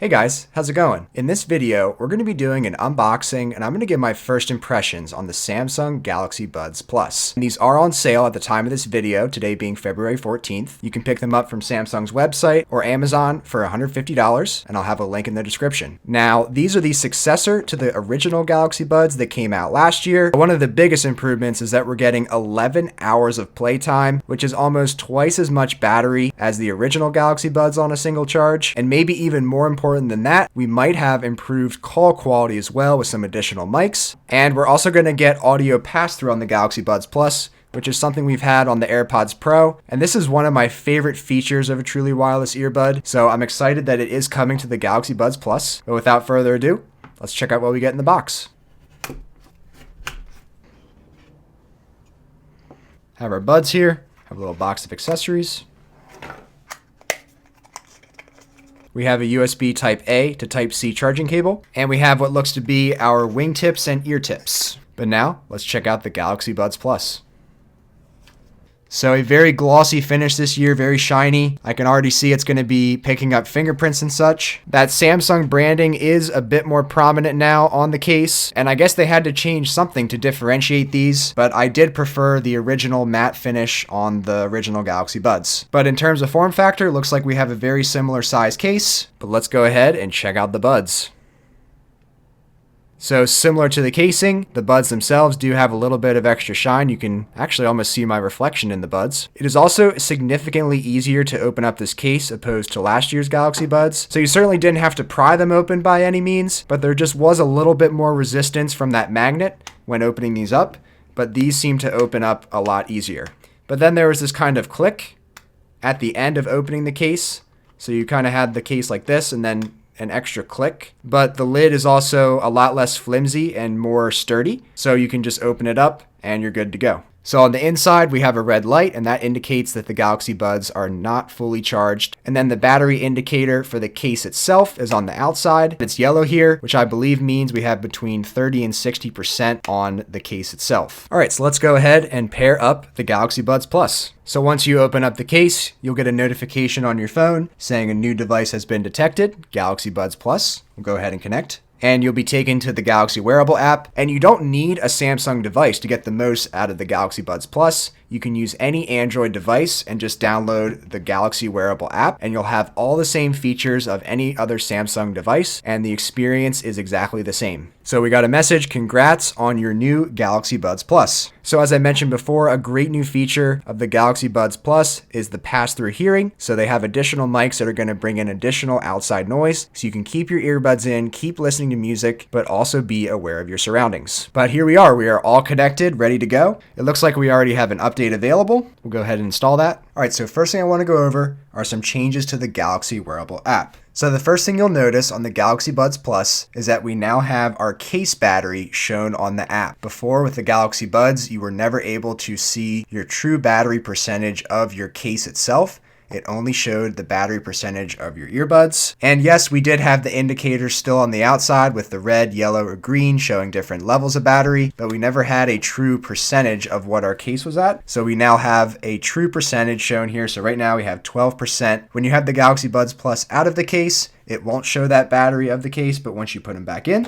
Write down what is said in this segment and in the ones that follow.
Hey guys, how's it going? In this video, we're going to be doing an unboxing and I'm going to give my first impressions on the Samsung Galaxy Buds Plus. And these are on sale at the time of this video, today being February 14th. You can pick them up from Samsung's website or Amazon for $150 and I'll have a link in the description. Now, these are the successor to the original Galaxy Buds that came out last year. One of the biggest improvements is that we're getting 11 hours of playtime, which is almost twice as much battery as the original Galaxy Buds on a single charge. And maybe even more important than that, we might have improved call quality as well with some additional mics. And we're also going to get audio pass-through on the Galaxy Buds Plus, which is something we've had on the AirPods Pro. And this is one of my favorite features of a truly wireless earbud. So I'm excited that it is coming to the Galaxy Buds Plus. But without further ado, let's check out what we get in the box. Have our buds here, have a little box of accessories. We have a USB Type-A to Type-C charging cable, and we have what looks to be our wingtips and ear tips. But now, let's check out the Galaxy Buds Plus. So a very glossy finish this year, very shiny. I can already see it's going to be picking up fingerprints and such. That Samsung branding is a bit more prominent now on the case, and I guess they had to change something to differentiate these, but I did prefer the original matte finish on the original Galaxy Buds. But in terms of form factor, looks like we have a very similar size case, but let's go ahead and check out the buds. So similar to the casing, the buds themselves do have a little bit of extra shine. You can actually almost see my reflection in the buds. It is also significantly easier to open up this case opposed to last year's Galaxy Buds. So you certainly didn't have to pry them open by any means, but there just was a little bit more resistance from that magnet when opening these up, but these seem to open up a lot easier. But then there was this kind of click at the end of opening the case. So you kind of had the case like this and then an extra click, but the lid is also a lot less flimsy and more sturdy, so you can just open it up and you're good to go. So on the inside, we have a red light, and that indicates that the Galaxy Buds are not fully charged. And then the battery indicator for the case itself is on the outside. It's yellow here, which I believe means we have between 30 and 60% on the case itself. All right, so let's go ahead and pair up the Galaxy Buds Plus. So once you open up the case, you'll get a notification on your phone saying a new device has been detected, Galaxy Buds Plus. We'll go ahead and connect. And you'll be taken to the Galaxy Wearable app. And you don't need a Samsung device to get the most out of the Galaxy Buds Plus. You can use any Android device and just download the Galaxy Wearable app, and you'll have all the same features of any other Samsung device, and the experience is exactly the same. So we got a message, congrats on your new Galaxy Buds Plus. So as I mentioned before, a great new feature of the Galaxy Buds Plus is the pass-through hearing. So they have additional mics that are going to bring in additional outside noise, so you can keep your earbuds in, keep listening to music, but also be aware of your surroundings. But here we are all connected, ready to go. It looks like we already have an update available. We'll go ahead and install that. All right, so first thing I want to go over are some changes to the Galaxy Wearable app. So the first thing you'll notice on the Galaxy Buds Plus is that we now have our case battery shown on the app. Before, with the Galaxy Buds, you were never able to see your true battery percentage of your case itself. It only showed the battery percentage of your earbuds. And yes, we did have the indicators still on the outside with the red, yellow, or green showing different levels of battery, but we never had a true percentage of what our case was at. So we now have a true percentage shown here. So right now we have 12%. When you have the Galaxy Buds Plus out of the case, it won't show that battery of the case, but once you put them back in,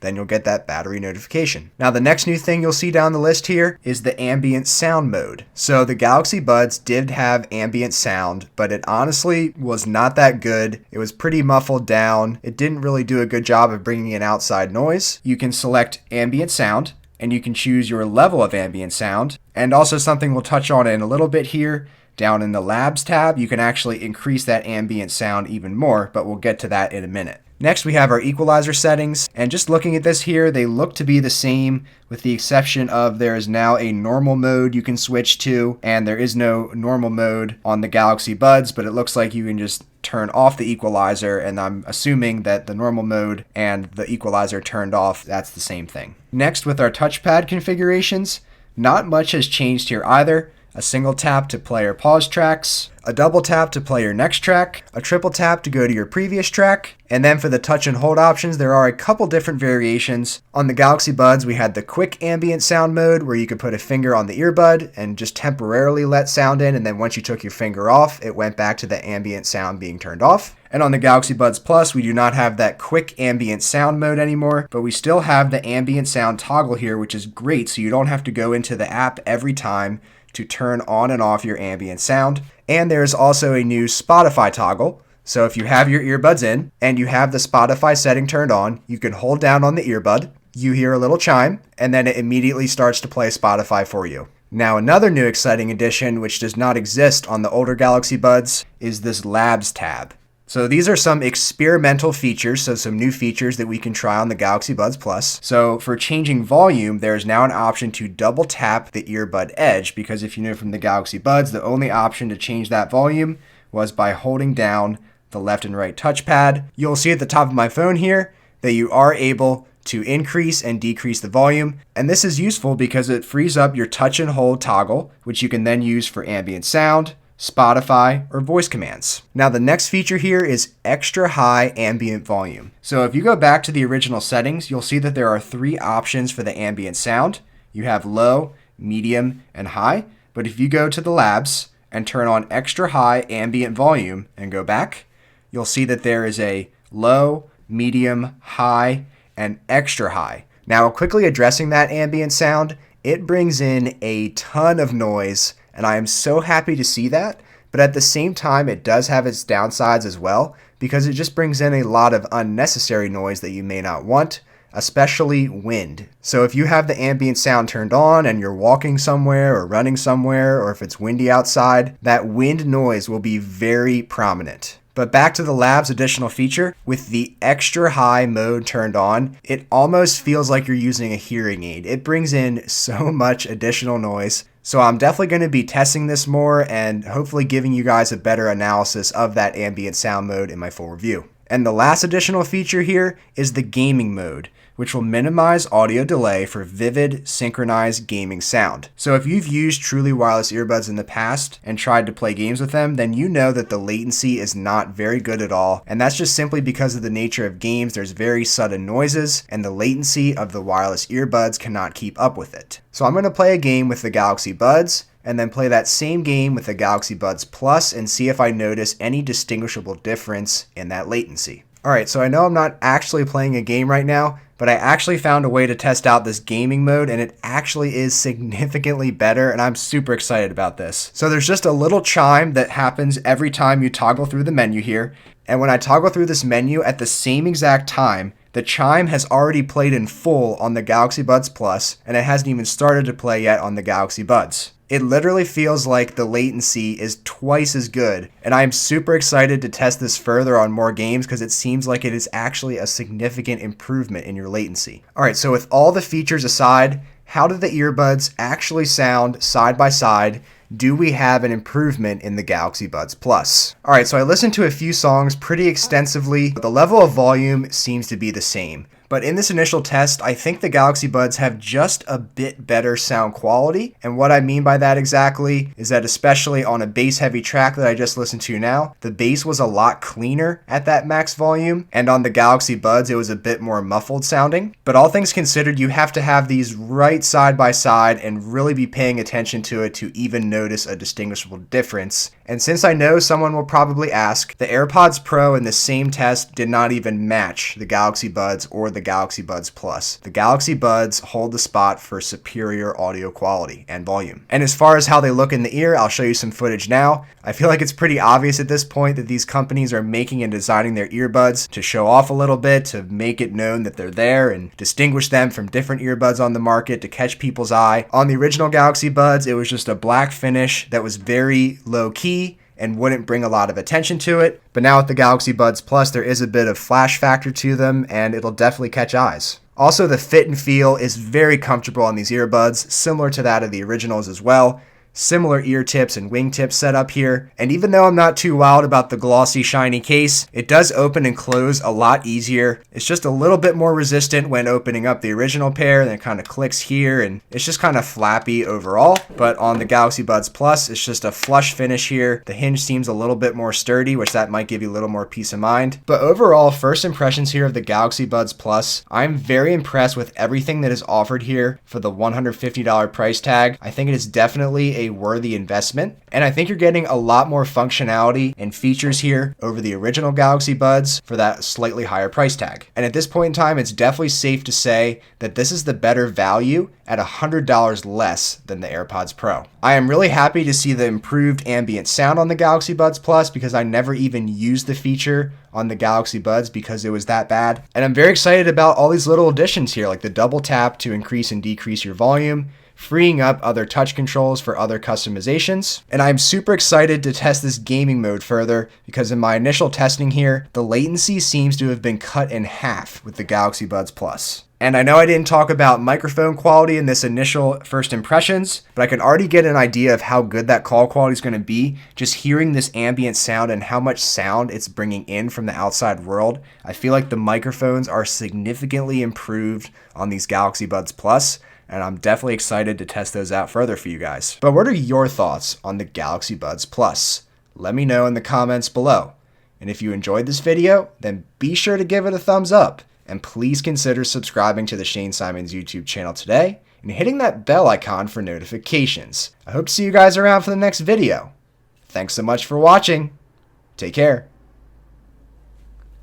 then you'll get that battery notification. Now, the next new thing you'll see down the list here is the ambient sound mode. So the Galaxy Buds did have ambient sound, but it honestly was not that good. It was pretty muffled down. It didn't really do a good job of bringing in outside noise. You can select ambient sound, and you can choose your level of ambient sound. And also something we'll touch on in a little bit here, down in the Labs tab, you can actually increase that ambient sound even more, but we'll get to that in a minute. Next, we have our equalizer settings, and just looking at this here, they look to be the same with the exception of there is now a normal mode you can switch to, and there is no normal mode on the Galaxy Buds, but it looks like you can just turn off the equalizer, and I'm assuming that the normal mode and the equalizer turned off, that's the same thing. Next, with our touchpad configurations, not much has changed here either. A single tap to play or pause tracks, a double tap to play your next track, a triple tap to go to your previous track, and then for the touch and hold options, there are a couple different variations. On the Galaxy Buds, we had the quick ambient sound mode where you could put a finger on the earbud and just temporarily let sound in, and then once you took your finger off, it went back to the ambient sound being turned off. And on the Galaxy Buds Plus, we do not have that quick ambient sound mode anymore, but we still have the ambient sound toggle here, which is great, so you don't have to go into the app every time to turn on and off your ambient sound. And there's also a new Spotify toggle. So if you have your earbuds in and you have the Spotify setting turned on, you can hold down on the earbud, you hear a little chime, and then it immediately starts to play Spotify for you. Now, another new exciting addition, which does not exist on the older Galaxy Buds, is this Labs tab. So these are some experimental features, so some new features that we can try on the Galaxy Buds Plus. So for changing volume, there is now an option to double tap the earbud edge, because if you know from the Galaxy Buds, the only option to change that volume was by holding down the left and right touchpad. You'll see at the top of my phone here that you are able to increase and decrease the volume, and this is useful because it frees up your touch and hold toggle, which you can then use for ambient sound, Spotify, or voice commands. Now the next feature here is extra high ambient volume. So if you go back to the original settings, you'll see that there are 3 options for the ambient sound. You have low, medium, and high, but if you go to the labs and turn on extra high ambient volume and go back, you'll see that there is a low, medium, high, and extra high. Now quickly addressing that ambient sound, it brings in a ton of noise, and I am so happy to see that, but at the same time it does have its downsides as well, because it just brings in a lot of unnecessary noise that you may not want, especially wind. So if you have the ambient sound turned on and you're walking somewhere or running somewhere, or if it's windy outside, that wind noise will be very prominent. But back to the Labs additional feature, with the extra high mode turned on, it almost feels like you're using a hearing aid. It brings in so much additional noise. So I'm definitely going to be testing this more and hopefully giving you guys a better analysis of that ambient sound mode in my full review. And the last additional feature here is the gaming mode, which will minimize audio delay for vivid, synchronized gaming sound. So if you've used truly wireless earbuds in the past and tried to play games with them, then you know that the latency is not very good at all. And that's just simply because of the nature of games. There's very sudden noises, and the latency of the wireless earbuds cannot keep up with it. So I'm going to play a game with the Galaxy Buds, and then play that same game with the Galaxy Buds Plus and see if I notice any distinguishable difference in that latency. Alright, so I know I'm not actually playing a game right now, but I actually found a way to test out this gaming mode, and it actually is significantly better, and I'm super excited about this. So there's just a little chime that happens every time you toggle through the menu here, and when I toggle through this menu at the same exact time, the chime has already played in full on the Galaxy Buds Plus, and it hasn't even started to play yet on the Galaxy Buds. It literally feels like the latency is twice as good, and I am super excited to test this further on more games because it seems like it is actually a significant improvement in your latency. Alright, so with all the features aside, how do the earbuds actually sound side by side? Do we have an improvement in the Galaxy Buds Plus? Alright, so I listened to a few songs pretty extensively. The level of volume seems to be the same. But in this initial test, I think the Galaxy Buds have just a bit better sound quality. And what I mean by that exactly is that especially on a bass-heavy track that I just listened to now, the bass was a lot cleaner at that max volume. And on the Galaxy Buds, it was a bit more muffled sounding. But all things considered, you have to have these right side by side and really be paying attention to it to even notice a distinguishable difference. And since I know someone will probably ask, the AirPods Pro in the same test did not even match the Galaxy Buds or the Galaxy Buds Plus. The Galaxy Buds hold the spot for superior audio quality and volume. And as far as how they look in the ear, I'll show you some footage now. I feel like it's pretty obvious at this point that these companies are making and designing their earbuds to show off a little bit, to make it known that they're there and distinguish them from different earbuds on the market to catch people's eye. On the original Galaxy Buds, it was just a black finish that was very low key and wouldn't bring a lot of attention to it. But now with the Galaxy Buds Plus, there is a bit of flash factor to them, and it'll definitely catch eyes. Also, the fit and feel is very comfortable on these earbuds, similar to that of the originals as well. Similar ear tips and wing tips set up here. And even though I'm not too wild about the glossy, shiny case, it does open and close a lot easier. It's just a little bit more resistant when opening up the original pair, and it kind of clicks here, and it's just kind of flappy overall. But on the Galaxy Buds Plus, it's just a flush finish here. The hinge seems a little bit more sturdy, which that might give you a little more peace of mind. But overall, first impressions here of the Galaxy Buds Plus, I'm very impressed with everything that is offered here for the $150 price tag. I think it is definitely a worthy investment. And I think you're getting a lot more functionality and features here over the original Galaxy Buds for that slightly higher price tag. And at this point in time, it's definitely safe to say that this is the better value at $100 less than the AirPods Pro. I am really happy to see the improved ambient sound on the Galaxy Buds Plus because I never even used the feature on the Galaxy Buds because it was that bad. And I'm very excited about all these little additions here, like the double tap to increase and decrease your volume, freeing up other touch controls for other customizations. And I'm super excited to test this gaming mode further because in my initial testing here, the latency seems to have been cut in half with the Galaxy Buds Plus. And I know I didn't talk about microphone quality in this initial first impressions, but I can already get an idea of how good that call quality is going to be just hearing this ambient sound and how much sound it's bringing in from the outside world. I feel like the microphones are significantly improved on these Galaxy Buds Plus, and I'm definitely excited to test those out further for you guys. But what are your thoughts on the Galaxy Buds Plus? Let me know in the comments below. And if you enjoyed this video, then be sure to give it a thumbs up. And please consider subscribing to the Shane Symonds YouTube channel today and hitting that bell icon for notifications. I hope to see you guys around for the next video. Thanks so much for watching. Take care.